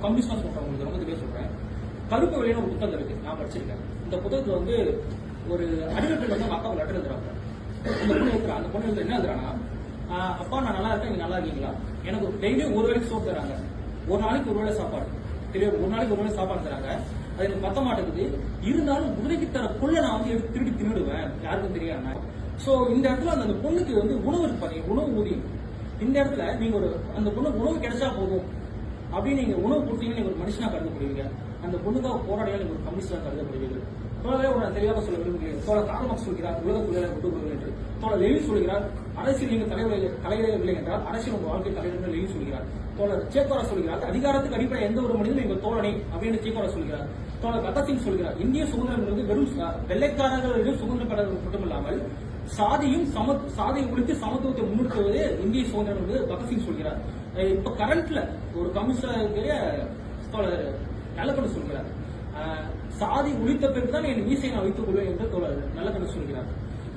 Communist சொல்றேன், உங்களுக்கு ரொம்ப தெளிவாக சொல்றேன். கருப்பு வெளியான ஒரு புத்தகம் இருக்கு, நான் படிச்சிருக்கேன். இந்த புத்தகத்துல வந்து ஒரு அறிவிப்பில் வந்து அவங்க அப்பாவுக்கு லெட்டர் எழுதுறாங்க. அந்த பொண்ணு எழுதுறா, அந்த பொண்ணு என்ன எழுதுறான்னா, அப்பா நான் நல்லா இருக்கேன், நீங்க நல்லா இருக்கீங்களா, எனக்கு டெய்லியும் ஒரு வேளைக்கு சோறு தராங்க, ஒரு நாளைக்கு ஒரு வேளை சாப்பாடு, தெரியும், ஒரு நாளைக்கு ஒரு வேளை சாப்பாடு தராங்க, அது எனக்கு பத்த மாட்டேங்குது, இருந்தாலும் உதவிக்கு தர கொள்ள நான் வந்து எடுத்து திருடி தின்னுடுவேன், யாருக்கும் தெரியாம. சோ இந்த இடத்துல அந்த பொண்ணுக்கு வந்து உணவு இருப்பாங்க, உணவு ஊதியம். இந்த இடத்துல நீங்க ஒரு அந்த பொண்ணு உணவு கிடைச்சா போதும் அப்படின்னு நீங்க உணவு கொடுத்தீங்கன்னு நீங்க ஒரு மனுஷனா கருதப்படுவீங்க. அந்த பொண்ணுக்காக போராடியா நீங்க ஒரு கம்யூனிஸ்டா கருதப்படுவீர்கள். தோழரே ஒரு தெளிவாக சொல்ல விரும்புகிறேன். தோழர் கார்ல் மார்க்ஸ் சொல்கிறார் உலக தொழிலாளர் விட்டுவிடுங்கள் என்று. தோழர் லெனின் சொல்கிறார் அரசியல் நீங்கள் தலையிடவில்லை என்றால் அரசியல் உங்கள் வாழ்க்கை தலையிட லெனின் சொல்கிறார். தோழர் சேக்கோரா சொல்கிறார் அதிகாரத்துக்கு அடிப்படை எந்த ஒரு மனிதனும் எங்கள் தோழனை அப்படின்னு சேக்கோரா சொல்கிறார். தோழர் பகத்சிங் சொல்கிறார் இந்திய சுதந்திரம் என்பது வெறும் வெள்ளைக்காரர்களிடம் சுதந்திரம் பெறுவது மட்டுமில்லாமல் சாதியை ஒழித்து சமத்துவத்தை முன்னிறுத்துவதே இந்திய சுதந்திரம் என்று பகத்சிங் சொல்கிறார். இப்ப கரண்ட்ல ஒரு கம்யூனிஸ்ட் தோழர் நல்லக்கண்ணு சொல்கிறார் சாதி ஒழித்த பிறகுதான் என் மீசை நான் வைத்துக் கொள்வேன் என்று தோழர் நல்லக்கண்ணு சொல்கிறார்.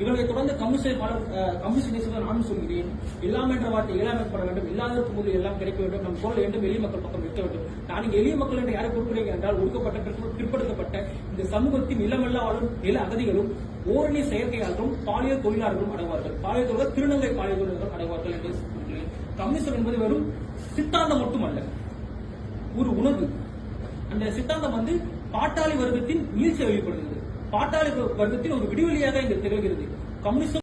இவர்களை தொடர்ந்து கம்யூனிஸ்ட் தேசத்தில் நானும் சொல்கிறேன், இல்லாம என்ற வார்த்தை இல்லாமப்பட வேண்டும், இல்லாததற்கு முதல் எல்லாம் கிடைக்க வேண்டும், நம் குரல் வேண்டும், எளிய மக்கள் பக்கம் நிற்க வேண்டும். நான் இங்கு எளிய மக்கள் என்று யாரை குறிப்பிடுகிறேன் என்றால் ஒடுக்கப்பட்ட பிற்படுத்தப்பட்ட இந்த சமூகத்தின் நிலமெல்லாம் வாழும் நில அகதிகளும் ஓரணி செயற்கையாளரும் பாலியல் தொழிலாளர்களும் அடைவார்கள். பாலியல் தொழிலாளர் திருநங்கை பாலியல் தொழிலாளர்கள் அடைவார்கள் என்று சொல்கிறேன். கம்யூனிஸ்ட் என்பது வெறும் சித்தாந்தம் மட்டுமல்ல, ஒரு உணர்வு. அந்த சித்தாந்தம் வந்து பாட்டாளி வர்க்கத்தின் வீழ்ச்சியை வெளிப்படுகிறது, பாட்டாளி வர்க்கத்தின் ஒரு விடிவெளியாக இங்கு திகழ்கிறது. கம்யூனிஸ்ட்